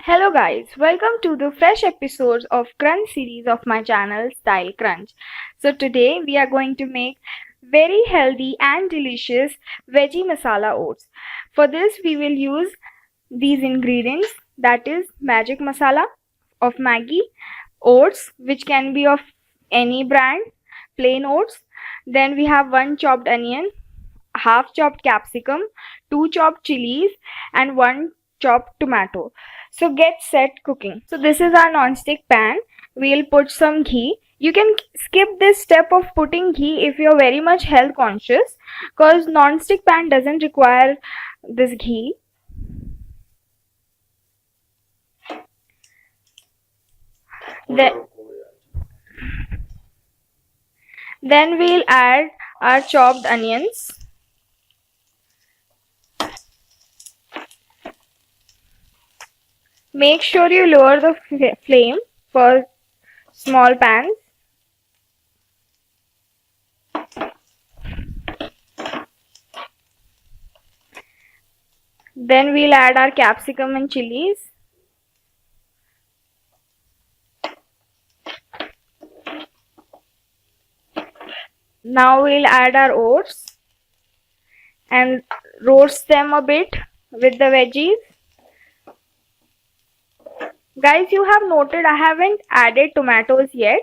Hello guys, welcome to the fresh episodes of Crunch series of my channel Style Crunch. So today we are going to make very healthy and delicious veggie masala oats. For this we will use these ingredients, that is magic masala of Maggi, oats which can be of any brand, plain oats. Then we have 1 chopped onion, half chopped capsicum, 2 chopped chilies and 1 chopped tomato. So get set cooking. So this is our non-stick pan. We'll put some ghee. You can skip this step of putting ghee if you're very much health conscious, because non-stick pan doesn't require this ghee. Then we'll add our chopped onions. Make sure you lower the flame for small pans. Then we'll add our capsicum and chilies. Now we'll add our oats and roast them a bit with the veggies. Guys, you have noted I haven't added tomatoes yet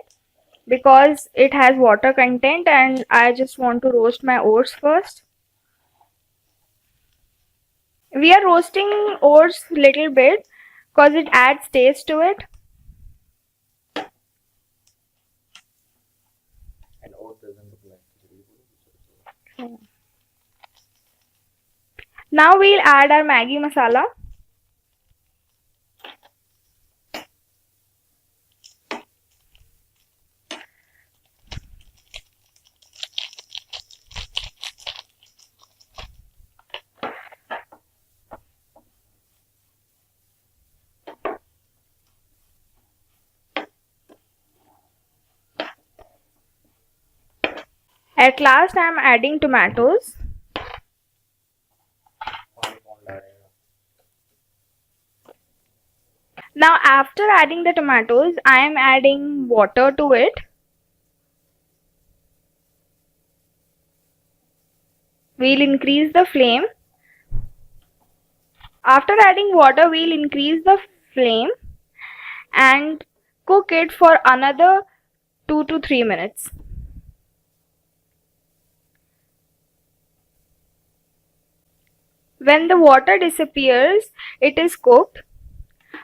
because it has water content and I just want to roast my oats first. We are roasting oats little bit because it adds taste to it. And oat doesn't look like. Now we'll add our Maggi masala. At last I am adding tomatoes. Now after adding the tomatoes, I am adding water to it. We'll increase the flame. After adding water, we'll increase the flame and cook it for another 2 to 3 minutes. When the water disappears, it is cooked.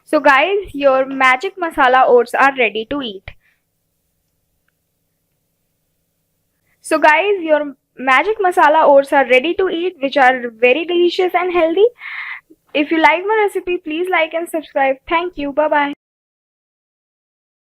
So guys, your magic masala oats are ready to eat. So guys, your magic masala oats are ready to eat, which are very delicious and healthy. If you like my recipe, please like and subscribe. Thank you. Bye bye.